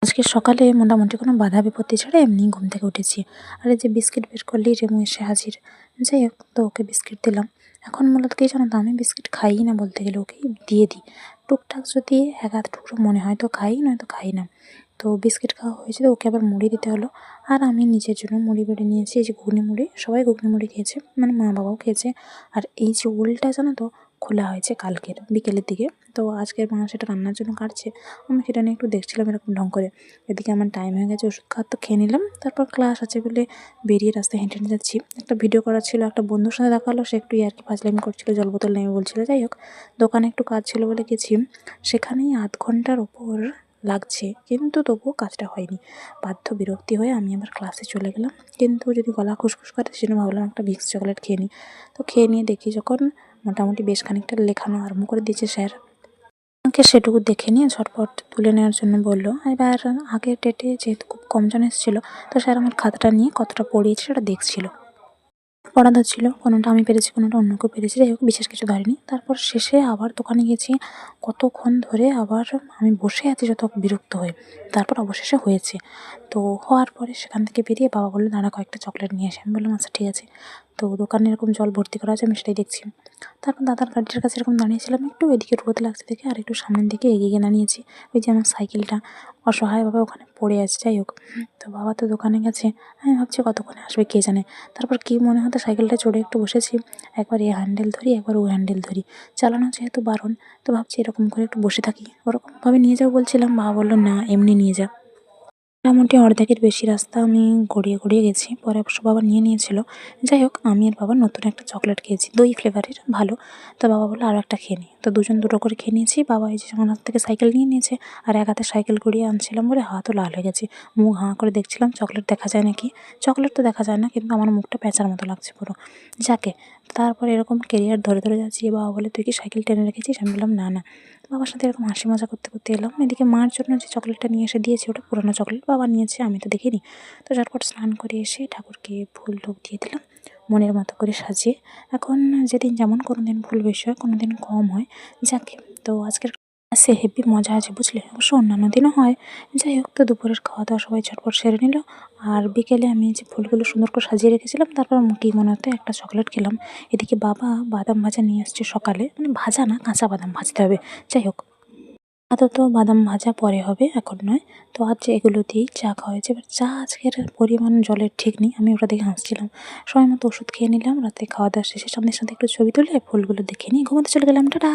আজকে সকালে মোটামুটি কোনো বাধা বিপত্তি ছাড়া এমনি ঘুম থেকে উঠেছি। আর এই যে বিস্কিট বের করলেই রেমু এসে হাজির। যাই হোক, তো ওকে বিস্কিট দিলাম। এখন মূলত কি জানো তো, আমি বিস্কিট খাইই না বলতে গেলে, ওকেই দিয়ে দিই। টুকটাক যদি এক আধ টুকরো মনে হয় তো খাই, নয়তো খাই না। তো বিস্কিট খাওয়া হয়েছে, তো ওকে আবার মুড়ি দিতে হলো। আর আমি নিজের জন্য মুড়ি বেড়ে নিয়েছি, এই যে ঘুগনি মুড়ি। সবাই ঘুগনি মুড়ি খেয়েছে, মানে মা বাবাও খেয়েছে। আর এই যে ওলটা জানো তো, খোলা হয়েছে কালকের বিকেলের দিকে। তো আজকের মা সেটা রান্নার জন্য কাটছে। আমি সেটা নিয়ে একটু দেখছিলাম এরকম ঢং করে। এদিকে আমার টাইম হয়ে গেছে, ওষুধ খাওয়ার তো খেয়ে নিলাম। তারপর ক্লাস আছে বলে বেরিয়ে রাস্তায় হেঁটে হেঁটে যাচ্ছি। একটা ভিডিও করার ছিল, একটা বন্ধুর সাথে দেখা হলো, সে একটু ইয়ার্কি ফাজলামি করছিল, জল বোতল নেবে বলছিল। যাই হোক, দোকানে একটু কাজ ছিল বলে গেছি। সেখানেই আধ ঘন্টার ওপর লাগছে, কিন্তু তবুও কাজটা হয়নি। বাধ্য বিরক্তি হয়ে আমি আবার ক্লাসে চলে গেলাম। কিন্তু যদি গলা খুসখুস করে, সেজন্য ভাবলাম একটা ভিক্স চকলেট খেয়ে নিই। তো খেয়ে নিয়ে দেখি যখন মোটামুটি বেশ খানিকটা লেখানো আরম্ভ করে দিয়েছে স্যার, আমাকে সেটুকু দেখে নিয়ে ঝটপট তুলে নেওয়ার জন্য বললো। এবার আগের ডেটে যেহেতু খুব কম জন এসেছিল, তো স্যার আমার খাতাটা নিয়ে কতটা পড়িয়েছে সেটা দেখছিল। পড়া ধরছিল, কোনোটা আমি পেরেছি, কোনোটা অন্য কেউ পেরেছে। যাই হোক, বিশেষ কিছু ধরেনি। তারপর শেষে আবার দোকানে গেছি, কতক্ষণ ধরে আবার আমি বসে আছি যত বিরক্ত হয়ে। তারপর অবশেষে হয়েছে। তো হওয়ার পরে সেখান থেকে বেরিয়ে বাবা বললো, দাঁড়া কয়েকটা চকলেট নিয়ে আসি। আমি বললাম আচ্ছা ঠিক আছে। তো দোকানে এরকম জল ভর্তি করা আছে, আমি সেটাই দেখছি। তারপর দাদার গাড়িটার কাছে এরকম দাঁড়িয়েছিলাম, একটু এদিকে রোদ লাগছে দেখে আর একটু সামনের দিকে এগিয়ে গিয়ে দাঁড়িয়েছি। ওই যে আমার সাইকেলটা অসহায়ভাবে ওখানে পড়ে আছে। যাই হোক, তো বাবা তো দোকানে গেছে, আমি ভাবছি কতক্ষণে আসবে কে জানে। তারপর কি মনে হতো, সাইকেলটা চড়ে একটু বসেছি, একবার এ হ্যান্ডেল ধরি, একবার ও হ্যান্ডেল ধরি। চালানো যেহেতু বারণ, তো ভাবছি এরকম করে একটু বসে থাকি। ওরকমভাবে নিয়ে যাবো বলছিলাম, বাবা বললো না, এমনি নিয়ে যা। মোটামুটি অর্ধেকের বেশি রাস্তা আমি গড়িয়ে গড়িয়ে গেছি, পরে অবশ্য বাবা নিয়ে নিয়েছিল। যাই হোক, আমি আর বাবা নতুন একটা চকলেট খেয়েছি, দই ফ্লেভারের, ভালো। তো বাবা বললো আরও একটা খেয়ে নিই। তো দুজন দুটো করে খেয়ে নিয়েছি। বাবা এই যে আমার হাত থেকে সাইকেল নিয়ে নিয়েছে, আর এক হাতে সাইকেল ঘুরিয়ে আনছিলাম বলে হাতও লাল হয়ে গেছে। মুখ হাঁ করে দেখছিলাম চকলেট দেখা যায় নাকি। চকলেট তো দেখা যায় না, কিন্তু আমার মুখটা প্যাঁচার মতো লাগছে পুরো। যাকে, তারপর এরকম কেরিয়ার ধরে ধরে যাচ্ছি। বাবা বলে, তুই কি সাইকেল টেনে রেখেছিস? আমি বললাম না না। বাবার সাথে এরকম হাসি মজা করতে করতে এলাম। এদিকে মার জন্য যে চকলেটটা নিয়ে এসে দিয়েছি, ওটা পুরোনো চকলেট, বাবা নিয়েছে, আমি তো দেখিনি। তো ঝটপট স্নান করে এসে ঠাকুরকে ফুল টুক দিয়ে দিলাম, মনের মতো করে সাজিয়ে। এখন যেদিন যেমন, কোনো দিন ফুল বেশি হয়, কোনো দিন কম হয়। যাকে, তো আজকের সে হেব্বি মজা আছে বুঝলে, অবশ্য অন্যান্য দিনও হয়। যাই হোক, তো দুপুরের খাওয়া দাওয়া সবাই ঝটপট সেরে নিল। আর বিকেলে আমি যে ফুলগুলো সুন্দর করে সাজিয়ে রেখেছিলাম, তারপর কী মনে হতো একটা চকলেট খেলাম। এদিকে বাবা বাদাম ভাজা নিয়ে আসছে সকালে, মানে ভাজা না, কাঁচা বাদাম ভাজতে হবে। যাই হোক, আপাতত বাদাম ভাজা পরে হবে, এখন নয়। তো আজ এগুলো দিয়েই চা খাওয়া হয়েছে। এবার চা আজকের পরিমাণ জলের ঠিক নেই, আমি ওটা দেখে হাসছিলাম। সময় মতো ওষুধ খেয়ে নিলাম, রাতে খাওয়া দাওয়া শেষে সামনের সাথে একটু ছবি তুলে ফুলগুলো দেখে নিয়ে ঘুমাতে চলে গেলাম। টাটা।